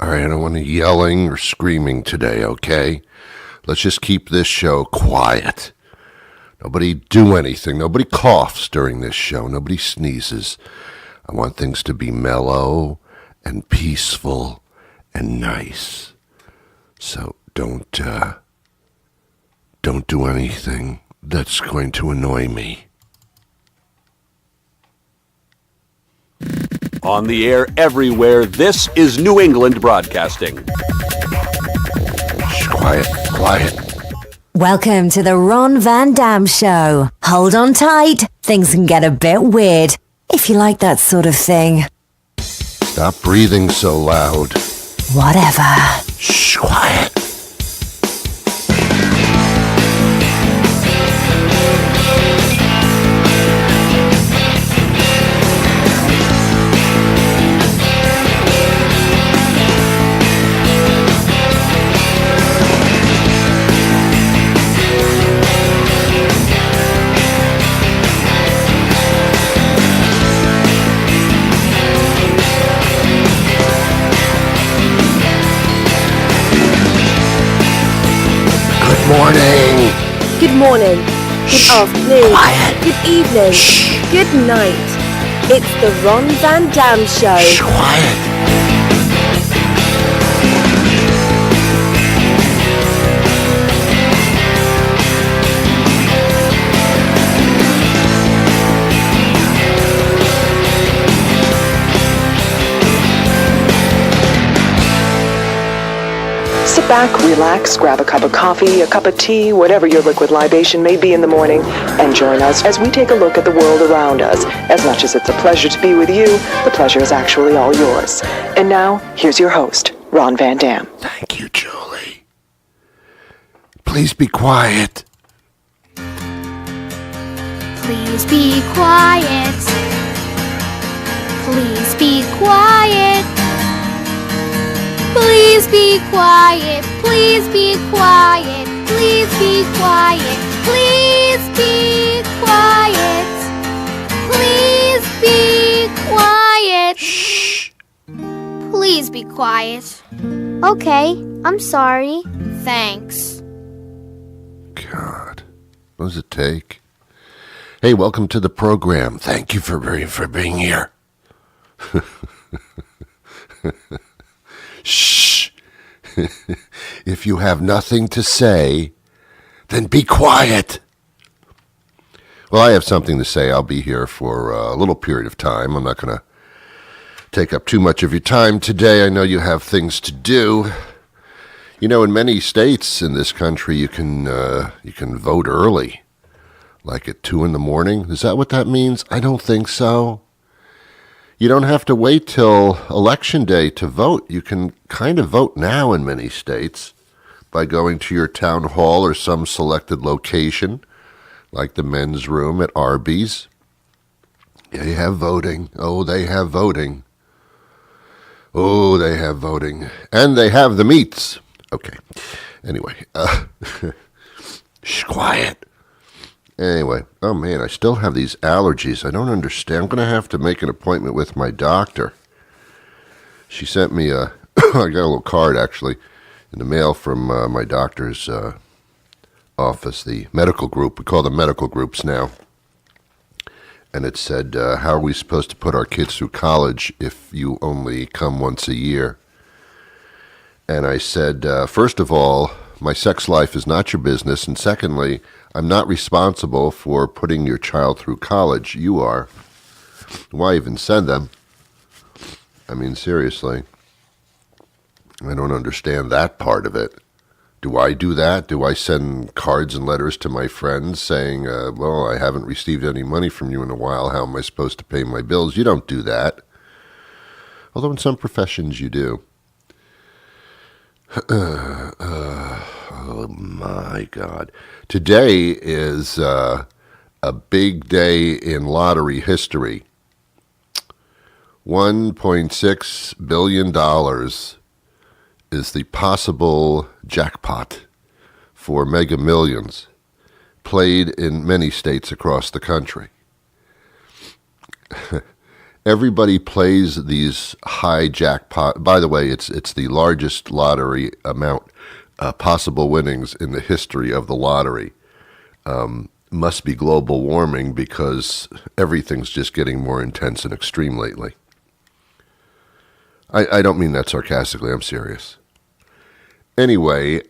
All right, I don't want any yelling or screaming today, okay? Let's just keep this show quiet. Nobody do anything. Nobody coughs during this show. Nobody sneezes. I want things to be mellow and peaceful and nice. So don't do anything that's going to annoy me. On the air everywhere, this is New England Broadcasting. Shh, quiet. Welcome to the Ron Van Dam Show. Hold on tight. Things can get a bit weird, if you like that sort of thing. Stop breathing so loud. Whatever. Shh, quiet. Good morning, good afternoon, Quiet. good evening, good night. It's the Ron Van Dam Show. Shh, quiet. Sit back, relax, grab a cup of coffee, a cup of tea, whatever your liquid libation may be in the morning, and join us as we take a look at the world around us. As much as it's a pleasure to be with you, the pleasure is actually all yours. And now, here's your host, Ron Van Dam. Thank you, Julie. Please be quiet. Please be quiet. Please be quiet. Please be quiet. Please be quiet. Please be quiet. Please be quiet. Please be quiet. Shh. Please be quiet. Okay, I'm sorry. Thanks. God, what does it take? Hey, welcome to the program. Thank you for being here. Shh. If you have nothing to say, then be quiet. Well, I have something to say. I'll be here for a little period of time. I'm not going to take up too much of your time today. I know you have things to do. You know, in many states in this country, you can vote early, like at 2 a.m. Is that what that means? I don't think so. You don't have to wait till Election Day to vote. You can kind of vote now in many states by going to your town hall or some selected location, like the men's room at Arby's. They have voting. Oh, they have voting. Oh, they have voting. And they have the meats. Okay. Anyway, shh, quiet. Anyway, oh man, I still have these allergies. I don't understand. I'm going to have to make an appointment with my doctor. She sent me I got a little card actually in the mail from my doctor's office, the medical group. We call them medical groups now. And it said, how are we supposed to put our kids through college if you only come once a year? And I said, first of all, my sex life is not your business. And secondly, I'm not responsible for putting your child through college. You are. Why even send them? I mean, seriously. I don't understand that part of it. Do I do that? Do I send cards and letters to my friends saying, well, I haven't received any money from you in a while. How am I supposed to pay my bills? You don't do that. Although in some professions you do. Oh my God. Today is a big day in lottery history. $1.6 billion is the possible jackpot for MegaMillions, played in many states across the country. Everybody plays these high jackpot. By the way, it's the largest lottery amount, possible winnings in the history of the lottery. Must be global warming because everything's just getting more intense and extreme lately. I don't mean that sarcastically. I'm serious. Anyway,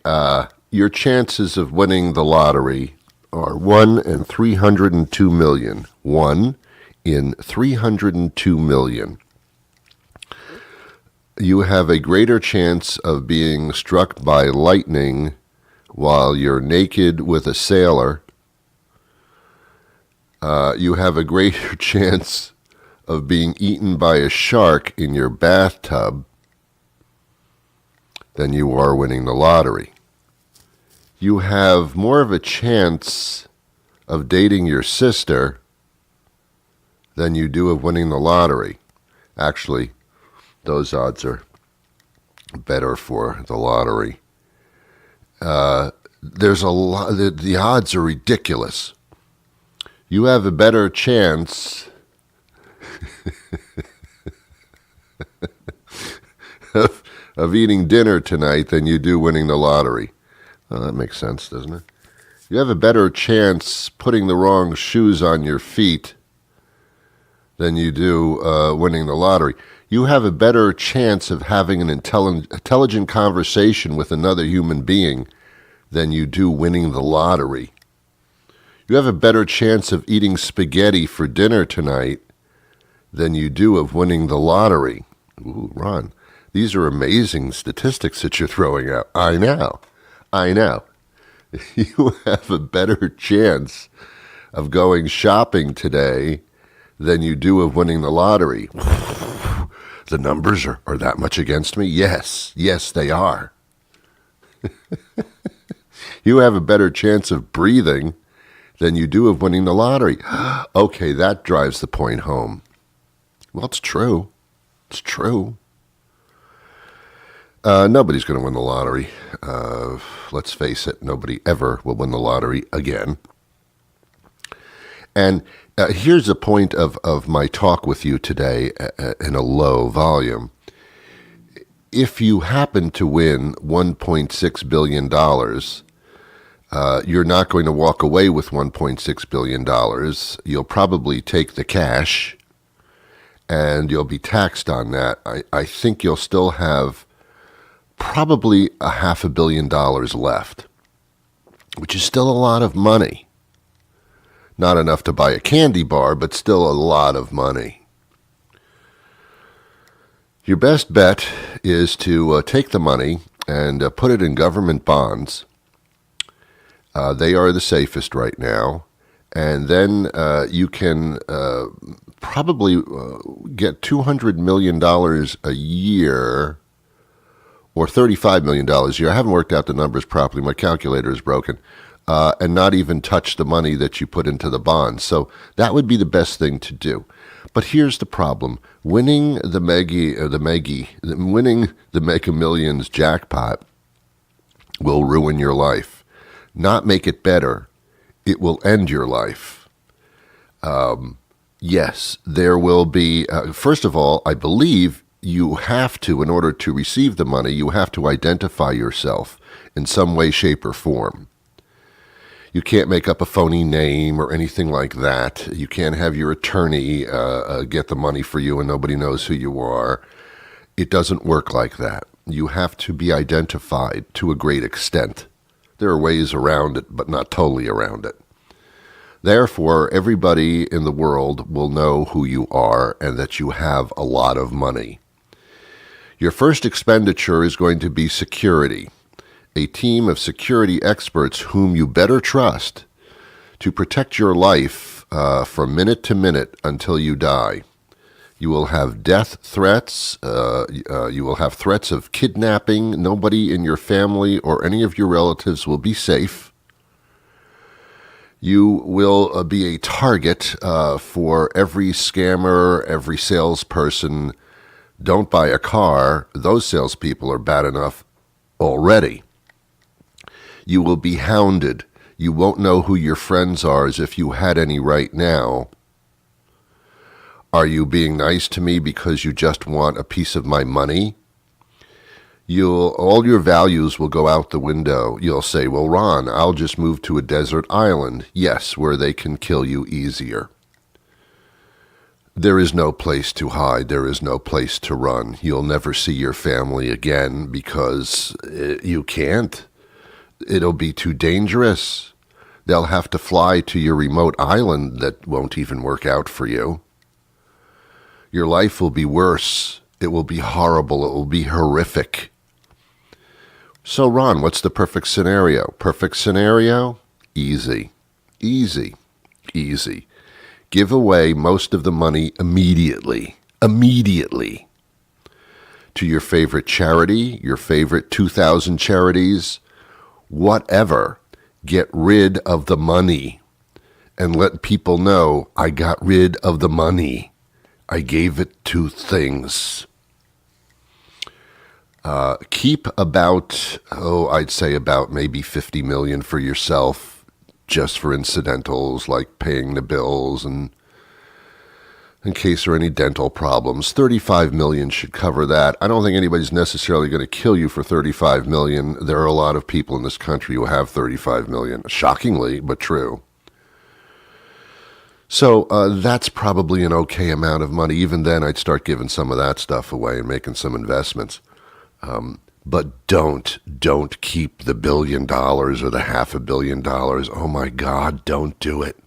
your chances of winning the lottery are 1 in 302 million. 1 in 302 million. You have a greater chance of being struck by lightning while you're naked with a sailor. You have a greater chance of being eaten by a shark in your bathtub than you are winning the lottery. You have more of a chance of dating your sister than you do of winning the lottery. Actually, those odds are better for the lottery. There's a lot. The odds are ridiculous. You have a better chance of eating dinner tonight than you do winning the lottery. Well, that makes sense, doesn't it? You have a better chance putting the wrong shoes on your feet than you do winning the lottery. You have a better chance of having an intelligent conversation with another human being than you do winning the lottery. You have a better chance of eating spaghetti for dinner tonight than you do of winning the lottery. Ooh, Ron, these are amazing statistics that you're throwing out. I know. You have a better chance of going shopping today than you do of winning the lottery. The numbers are that much against me? Yes, they are. You have a better chance of breathing than you do of winning the lottery. Okay, that drives the point home. Well, it's true. It's true. Nobody's going to win the lottery. Let's face it, nobody ever will win the lottery again. And here's a point of my talk with you today in a low volume. If you happen to win $1.6 billion, you're not going to walk away with $1.6 billion. You'll probably take the cash, and you'll be taxed on that. I think you'll still have probably $500 million left, which is still a lot of money. Not enough to buy a candy bar, but still a lot of money. Your best bet is to take the money and put it in government bonds. They are the safest right now. And then you can probably get $200 million a year or $35 million a year. I haven't worked out the numbers properly. My calculator is broken. And not even touch the money that you put into the bonds. So that would be the best thing to do. But here's the problem. Winning the MegaMillions jackpot will ruin your life. Not make it better. It will end your life. Yes, there will be, first of all, I believe you have to, in order to receive the money, you have to identify yourself in some way, shape, or form. You can't make up a phony name or anything like that. You can't have your attorney get the money for you and nobody knows who you are. It doesn't work like that. You have to be identified to a great extent. There are ways around it, but not totally around it. Therefore, everybody in the world will know who you are and that you have a lot of money. Your first expenditure is going to be security. A team of security experts whom you better trust to protect your life from minute to minute until you die. You will have death threats. You will have threats of kidnapping. Nobody in your family or any of your relatives will be safe. You will be a target for every scammer, every salesperson. Don't buy a car. Those salespeople are bad enough already. You will be hounded. You won't know who your friends are as if you had any right now. Are you being nice to me because you just want a piece of my money? All your values will go out the window. You'll say, well, Ron, I'll just move to a desert island. Yes, where they can kill you easier. There is no place to hide. There is no place to run. You'll never see your family again because you can't. It'll be too dangerous. They'll have to fly to your remote island that won't even work out for you. Your life will be worse. It will be horrible. It will be horrific. So, Ron, what's the perfect scenario? Perfect scenario? Easy. Easy. Easy. Give away most of the money immediately. Immediately. To your favorite charity, your favorite 2,000 charities, whatever. Get rid of the money and let people know I got rid of the money. I gave it to things. Keep about, I'd say about maybe 50 million for yourself, just for incidentals like paying the bills and in case there are any dental problems. 35 million should cover that. I don't think anybody's necessarily going to kill you for 35 million. There are a lot of people in this country who have 35 million. Shockingly, but true. So that's probably an okay amount of money. Even then, I'd start giving some of that stuff away and making some investments. But don't keep the $1 billion or the $500 million. Oh my God, don't do it.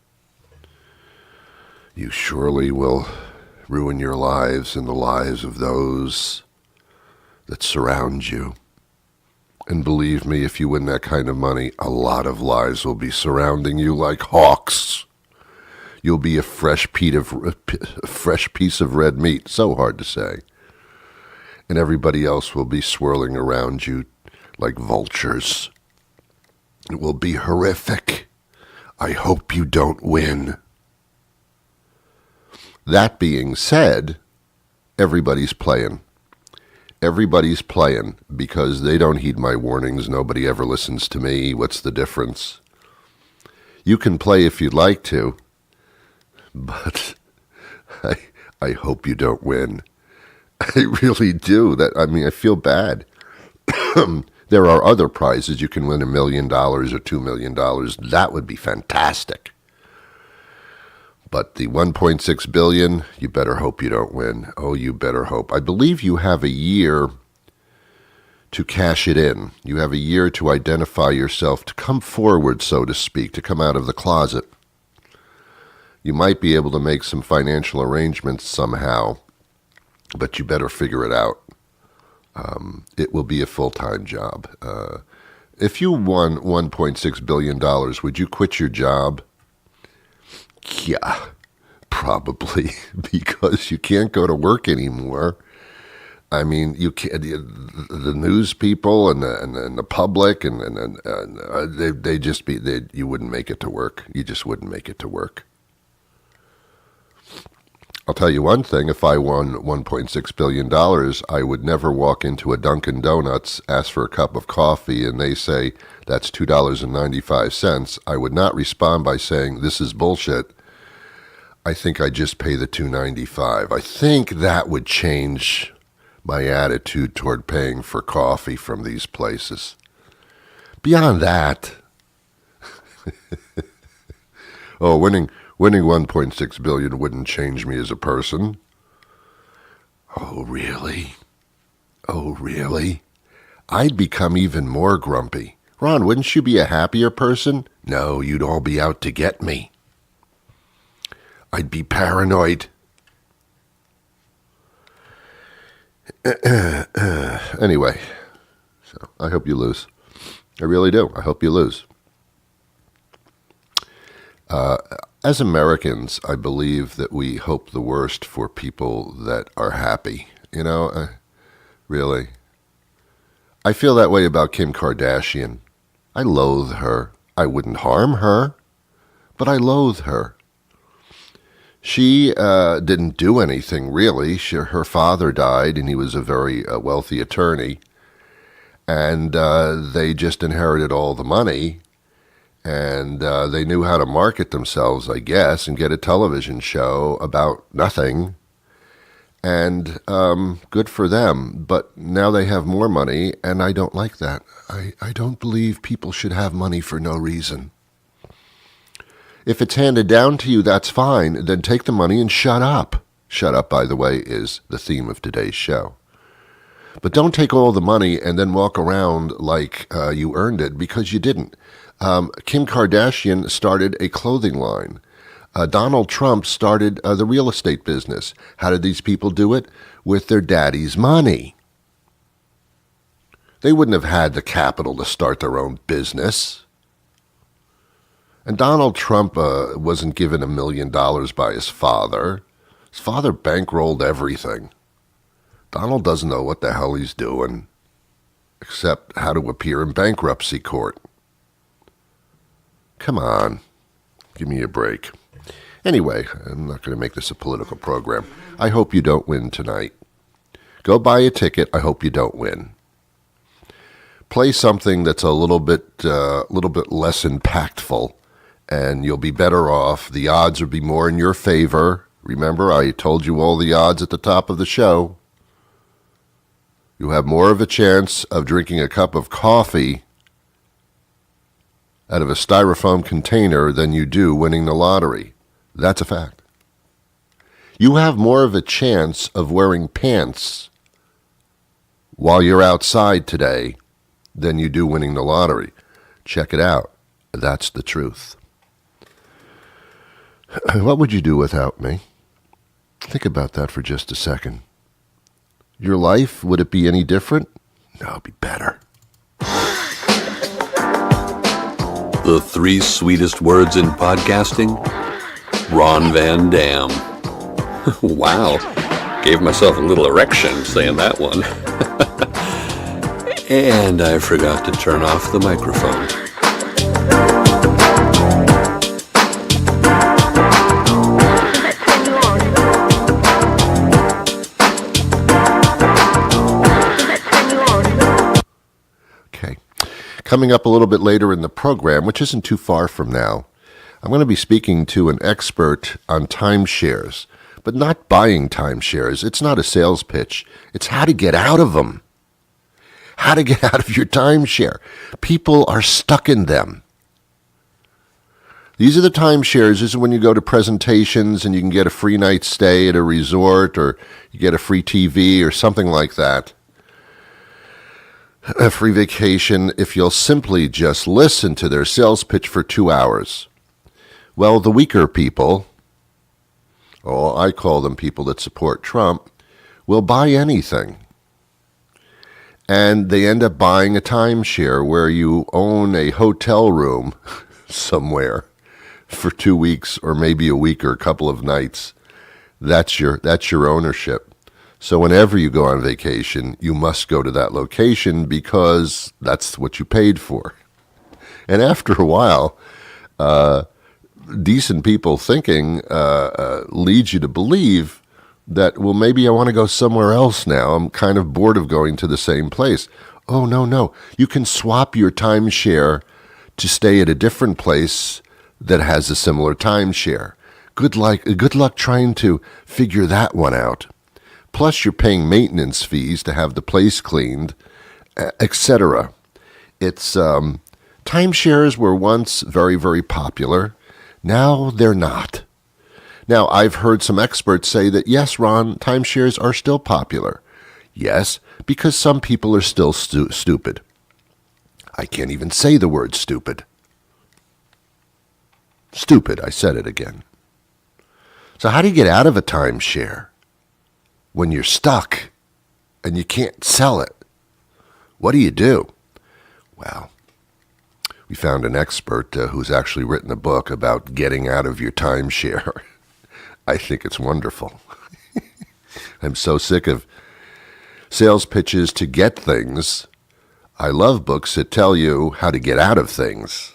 You surely will ruin your lives and the lives of those that surround you. And believe me, if you win that kind of money, a lot of lives will be surrounding you like hawks. You'll be a fresh piece of red meat. So hard to say. And everybody else will be swirling around you like vultures. It will be horrific. I hope you don't win. That being said, everybody's playing. Everybody's playing because they don't heed my warnings. Nobody ever listens to me. What's the difference? You can play if you'd like to, but I hope you don't win. I really do. I feel bad. There are other prizes. You can win $1 million or $2 million. That would be fantastic. But the 1.6 billion, you better hope you don't win. Oh, you better hope. I believe you have a year to cash it in. You have a year to identify yourself, to come forward, so to speak, to come out of the closet. You might be able to make some financial arrangements somehow, but you better figure it out. It will be a full-time job. If you won $1.6 billion, would you quit your job? Yeah, probably, because you can't go to work anymore. I mean, you can't. The news people and the public and you wouldn't make it to work. You just wouldn't make it to work. I'll tell you one thing. If I won $1.6 billion, I would never walk into a Dunkin' Donuts, ask for a cup of coffee, and they say, that's $2.95. I would not respond by saying, this is bullshit. I think I just pay the $2.95. I think that would change my attitude toward paying for coffee from these places. Beyond that, winning 1.6 billion wouldn't change me as a person. Oh, really? Oh, really? I'd become even more grumpy. Ron, wouldn't you be a happier person? No, you'd all be out to get me. I'd be paranoid. Anyway, so I hope you lose. I really do. I hope you lose. As Americans, I believe that we hope the worst for people that are happy. You know, really. I feel that way about Kim Kardashian. I loathe her. I wouldn't harm her, but I loathe her. She didn't do anything, really. Her father died, and he was a very wealthy attorney. And they just inherited all the money. And they knew how to market themselves, I guess, and get a television show about nothing. And good for them. But now they have more money, and I don't like that. I don't believe people should have money for no reason. If it's handed down to you, that's fine. Then take the money and shut up. Shut up, by the way, is the theme of today's show. But don't take all the money and then walk around like you earned it, because you didn't. Kim Kardashian started a clothing line. Donald Trump started the real estate business. How did these people do it? With their daddy's money. They wouldn't have had the capital to start their own business. And Donald Trump wasn't given $1 million by his father. His father bankrolled everything. Donald doesn't know what the hell he's doing, except how to appear in bankruptcy court. Come on, give me a break. Anyway, I'm not going to make this a political program. I hope you don't win tonight. Go buy a ticket. I hope you don't win. Play something that's a little bit less impactful, and you'll be better off. The odds will be more in your favor. Remember, I told you all the odds at the top of the show. You have more of a chance of drinking a cup of coffee out of a styrofoam container than you do winning the lottery. That's a fact. You have more of a chance of wearing pants while you're outside today than you do winning the lottery. Check it out. That's the truth. What would you do without me? Think about that for just a second. Your life, would it be any different? No, it'd be better. The 3 sweetest words in podcasting? Ron Van Dam. Wow. Gave myself a little erection saying that one. And I forgot to turn off the microphone. Okay. Coming up a little bit later in the program, which isn't too far from now, I'm going to be speaking to an expert on timeshares, but not buying timeshares. It's not a sales pitch. It's how to get out of them. How to get out of your timeshare. People are stuck in them. These are the timeshares. This is when you go to presentations and you can get a free night stay at a resort, or you get a free TV or something like that. A free vacation if you'll simply just listen to their sales pitch for 2 hours. Well, the weaker people, I call them people that support Trump, will buy anything. And they end up buying a timeshare where you own a hotel room somewhere for 2 weeks or maybe a week or a couple of nights. That's your ownership. So whenever you go on vacation, you must go to that location because that's what you paid for. And after a while, decent people thinking leads you to believe that, well, maybe I want to go somewhere else now. I'm kind of bored of going to the same place. Oh, no. You can swap your timeshare to stay at a different place that has a similar timeshare. Good luck trying to figure that one out. Plus, you're paying maintenance fees to have the place cleaned, etc. It's timeshares were once very, very popular. Now they're not. Now, I've heard some experts say that, yes, Ron, timeshares are still popular. Yes, because some people are still stupid. I can't even say the word stupid. Stupid, I said it again. So how do you get out of a timeshare when you're stuck and you can't sell it? What do? Well, we found an expert who's actually written a book about getting out of your timeshare. I think it's wonderful. I'm so sick of sales pitches to get things. I love books that tell you how to get out of things.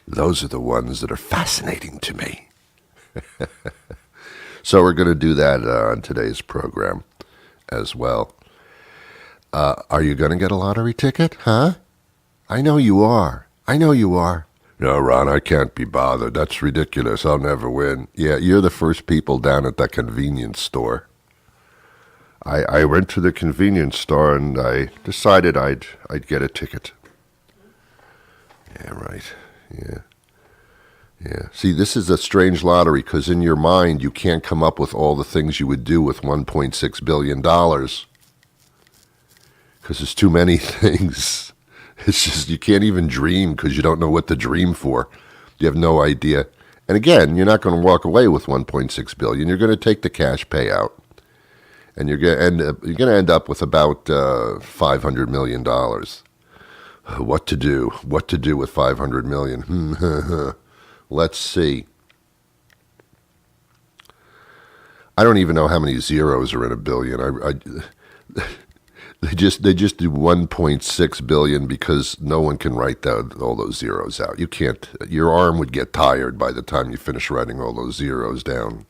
Those are the ones that are fascinating to me. So we're going to do that on today's program as well. Are you going to get a lottery ticket, huh? I know you are. No, Ron, I can't be bothered. That's ridiculous. I'll never win. Yeah, you're the first people down at that convenience store. I went to the convenience store and I decided I'd get a ticket. Yeah, right. Yeah. Yeah. See, this is a strange lottery because in your mind you can't come up with all the things you would do with $1.6 billion. Because there's too many things. It's just you can't even dream because you don't know what to dream for. You have no idea. And again, you're not going to walk away with $1.6 billion. You're going to take the cash payout. And you're going to end up with about $500 million. What to do? What to do with $500 million? Let's see. I don't even know how many zeros are in a billion. They just do 1.6 billion because no one can write all those zeros out. You can't. Your arm would get tired by the time you finish writing all those zeros down.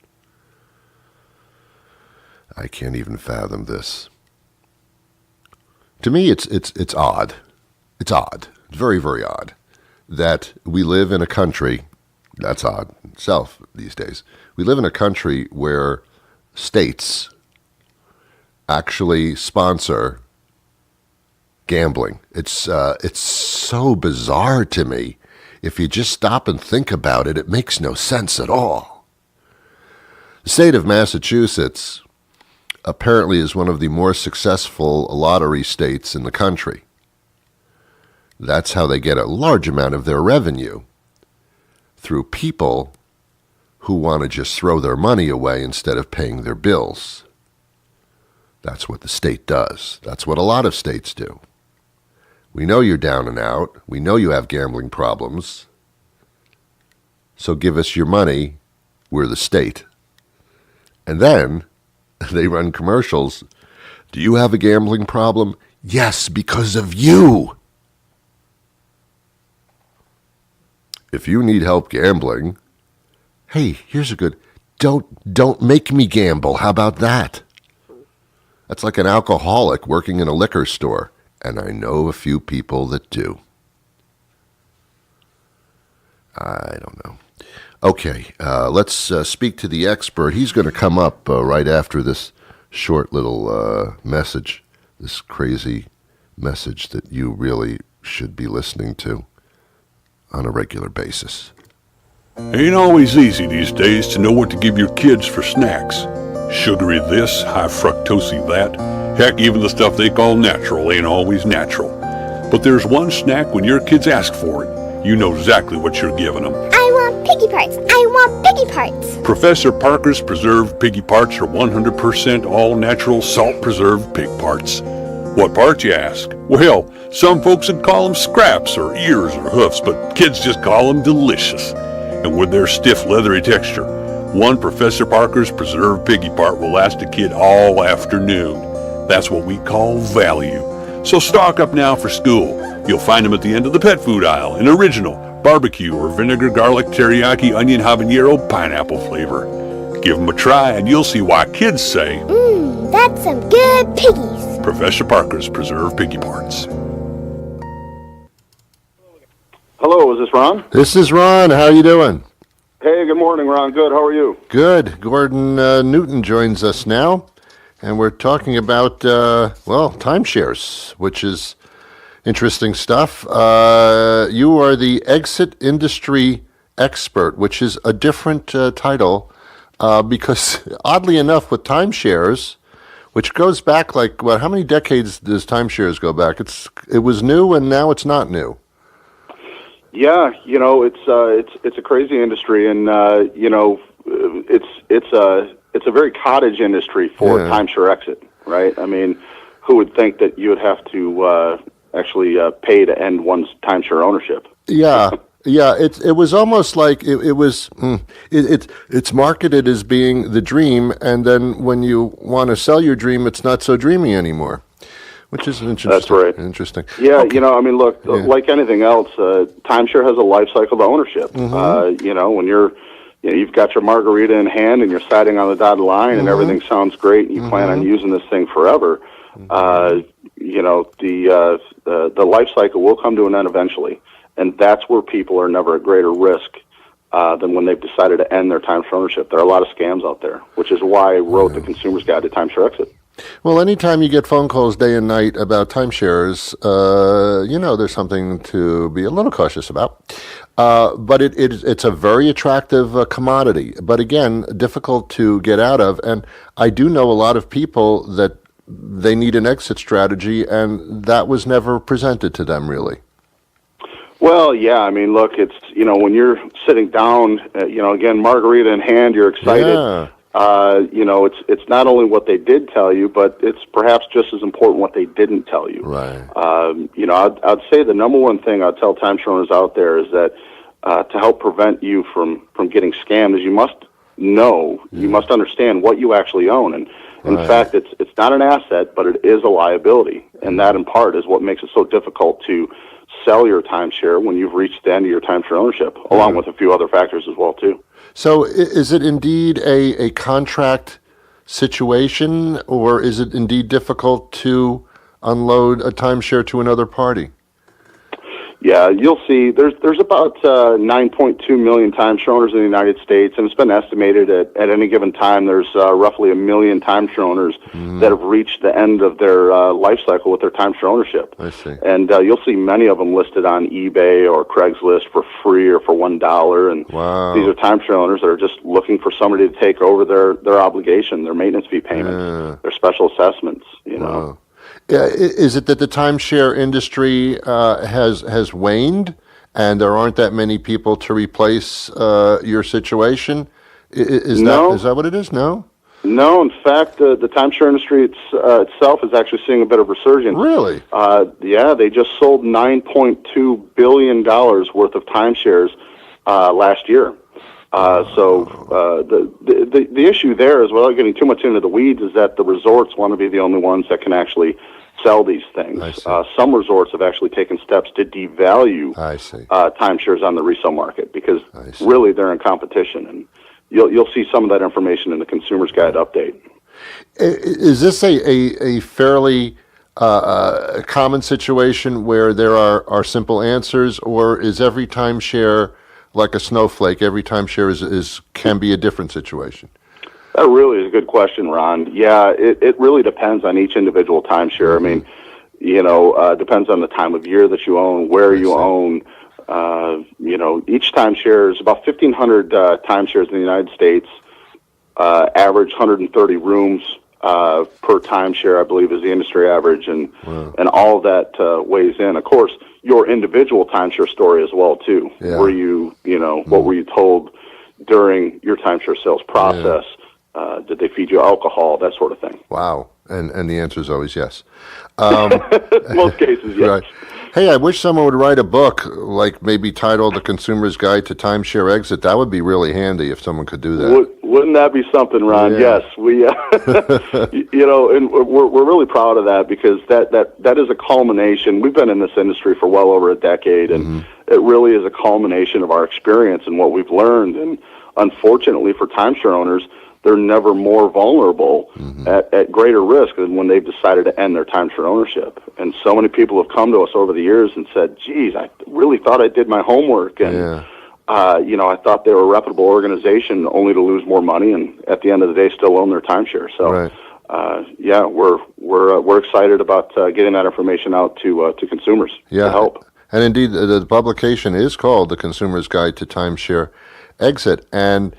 I can't even fathom this. To me, it's odd. It's odd. It's very, very odd that we live in a country. That's odd itself these days. We live in a country where states actually sponsor gambling. It's so bizarre to me. If you just stop and think about it, it makes no sense at all. The state of Massachusetts apparently is one of the more successful lottery states in the country. That's how they get a large amount of their revenue, through people who want to just throw their money away instead of paying their bills. That's what the state does. That's what a lot of states do. We know you're down and out. We know you have gambling problems. So give us your money. We're the state. And then they run commercials. Do you have a gambling problem? Yes, because of you. If you need help gambling, hey, here's a good, don't make me gamble. How about that? That's like an alcoholic working in a liquor store, and I know a few people that do. I don't know. Okay, let's speak to the expert. He's going to come up right after this short little message, this crazy message that you really should be listening to on a regular basis. Ain't always easy these days to know what to give your kids for snacks. Sugary this, high fructosey that. Heck, even the stuff they call natural ain't always natural. But there's one snack when your kids ask for it, you know exactly what you're giving them. I want piggy parts. I want piggy parts. Professor Parker's preserved piggy parts are 100% all-natural salt-preserved pig parts. What parts, you ask? Well, some folks would call them scraps or ears or hoofs, but kids just call them delicious. And with their stiff, leathery texture, one Professor Parker's preserved piggy part will last a kid all afternoon. That's what we call value. So stock up now for school. You'll find them at the end of the pet food aisle in original, barbecue, or vinegar, garlic, teriyaki, onion, habanero, pineapple flavor. Give them a try and you'll see why kids say, That's some good piggies. Professor Parker's preserved piggy parts. Hello, is this Ron? This is Ron. How you doing? Hey, good morning, Ron. Good. How are you? Good. Gordon Newton joins us now, and we're talking about, timeshares, which is interesting stuff. You are the exit industry expert, which is a different title because, oddly enough, with timeshares, which goes back how many decades does timeshares go back? It was new, and now it's not new. Yeah, it's a crazy industry, and it's a very cottage industry for timeshare exit, right? I mean, who would think that you would have to actually pay to end one's timeshare ownership? Yeah. Yeah, it was almost like it's marketed as being the dream, and then when you want to sell your dream, it's not so dreamy anymore, which is interesting. That's right. Interesting. Yeah, okay. Look, like anything else, timeshare has a life cycle to ownership. Mm-hmm. When you've got your margarita in hand and you're siding on the dotted line, and everything sounds great, and you plan on using this thing forever. The life cycle will come to an end eventually. And that's where people are never at greater risk than when they've decided to end their timeshare ownership. There are a lot of scams out there, which is why I wrote the Consumer's Guide to Timeshare Exit. Well, anytime you get phone calls day and night about timeshares, there's something to be a little cautious about. But it's a very attractive commodity, but again, difficult to get out of. And I do know a lot of people that they need an exit strategy, and that was never presented to them, really. Well, yeah, I mean, look, it's, when you're sitting down, again, margarita in hand, you're excited. Yeah. It's not only what they did tell you, but it's perhaps just as important what they didn't tell you. Right. I'd say the number one thing I'd tell timeshare owners out there is that to help prevent you from getting scammed is you must know, you must understand what you actually own. And in fact, it's not an asset, but it is a liability. And that, in part, is what makes it so difficult to sell your timeshare when you've reached the end of your timeshare ownership, along with a few other factors as well, too. So is it indeed a contract situation, or is it indeed difficult to unload a timeshare to another party? Yeah, you'll see there's about 9.2 million timeshare owners in the United States, and it's been estimated at any given time there's roughly 1 million timeshare owners that have reached the end of their life cycle with their timeshare ownership. I see. And you'll see many of them listed on eBay or Craigslist for free or for $1. And these are timeshare owners that are just looking for somebody to take over their obligation, their maintenance fee payments, their special assessments, know. Is it that the timeshare industry has waned, and there aren't that many people to replace your situation? Is that what it is? No. No, in fact, the timeshare industry itself is actually seeing a bit of resurgence. Really? They just sold $9.2 billion worth of timeshares last year. The issue there is, without getting too much into the weeds, is that the resorts want to be the only ones that can actually sell these things. Some resorts have actually taken steps to devalue timeshares on the resale market because really they're in competition, and you'll see some of that information in the Consumer's Guide update. Is this a fairly common situation where there are simple answers, or is every timeshare like a snowflake? Every timeshare can be a different situation. That really is a good question, Ron. Yeah, it really depends on each individual timeshare. I mean, depends on the time of year that you own, where you own. Each timeshare is about 1,500 timeshares in the United States. Average 130 rooms per timeshare, I believe, is the industry average, and all of that weighs in. Of course, your individual timeshare story as well too. Yeah. Were you, what were you told during your timeshare sales process? Did they feed you alcohol? That sort of thing. Wow, and the answer is always yes. Most cases, yes. Right. Hey, I wish someone would write a book, like maybe titled "The Consumer's Guide to Timeshare Exit." That would be really handy if someone could do that. Wouldn't that be something, Ron? Yeah. Yes, we, and we're really proud of that because that is a culmination. We've been in this industry for well over a decade, and it really is a culmination of our experience and what we've learned. And unfortunately, for timeshare owners, they're never more vulnerable at greater risk than when they've decided to end their timeshare ownership. And so many people have come to us over the years and said, geez, I really thought I did my homework. And, I thought they were a reputable organization only to lose more money and at the end of the day still own their timeshare. So, we're excited about getting that information out to consumers to help. And indeed, the publication is called The Consumer's Guide to Timeshare Exit. And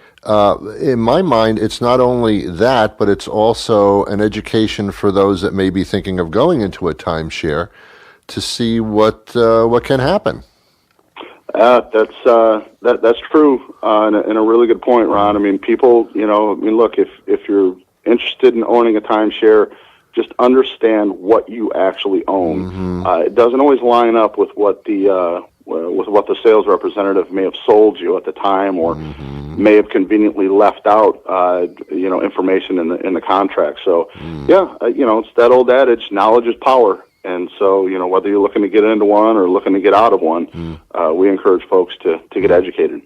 in my mind, it's not only that, but it's also an education for those that may be thinking of going into a timeshare to see what can happen. That's true, and a really good point, Ron. I mean, people, look, if you're interested in owning a timeshare, just understand what you actually own. It doesn't always line up with what the sales representative may have sold you at the time, or may have conveniently left out, information in the contract. So, it's that old adage: knowledge is power. And so, whether you're looking to get into one or looking to get out of one, we encourage folks to get educated.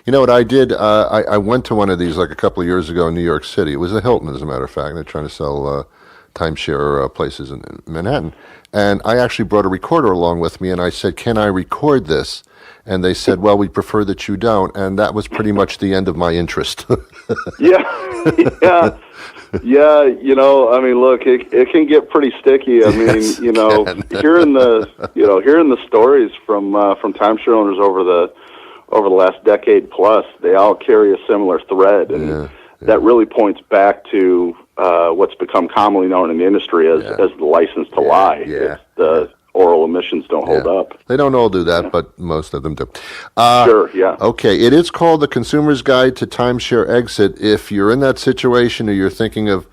You know what I did? I went to one of these like a couple of years ago in New York City. It was a Hilton, as a matter of fact. They're trying to sell timeshare places in Manhattan. And I actually brought a recorder along with me, and I said, can I record this? And they said, well, we prefer that you don't. And that was pretty much the end of my interest. Yeah. Yeah, I mean, look, it can get pretty sticky. I mean, Yes, hearing the stories from timeshare owners over the last decade plus, they all carry a similar thread, and that really points back to what's become commonly known in the industry as the license to lie. Yeah. It's the oral emissions don't hold up. They don't all do that, but most of them do. Sure, yeah. Okay, it is called The Consumer's Guide to Timeshare Exit. If you're in that situation or you're thinking of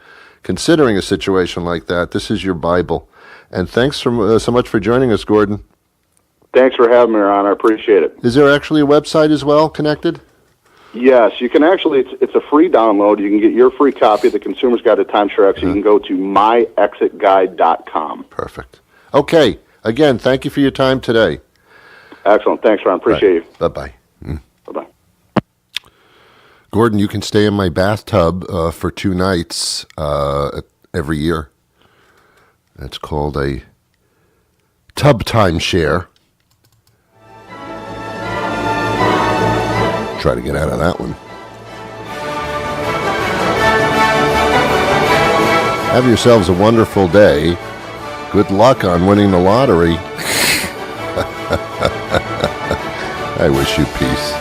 considering a situation like that, this is your Bible. And thanks so much for joining us, Gordon. Thanks for having me, Ron. I appreciate it. Is there actually a website as well connected? Yes, you can actually, it's a free download. You can get your free copy of The Consumer's Guide to Timeshare Exit. You can go to myexitguide.com. Perfect. Okay. Again, thank you for your time today. Excellent. Thanks, Ron. Appreciate you. Bye-bye. Bye-bye. Gordon, you can stay in my bathtub for 2 nights every year. It's called a tub timeshare. Try to get out of that one. Have yourselves a wonderful day. Good luck on winning the lottery. I wish you peace.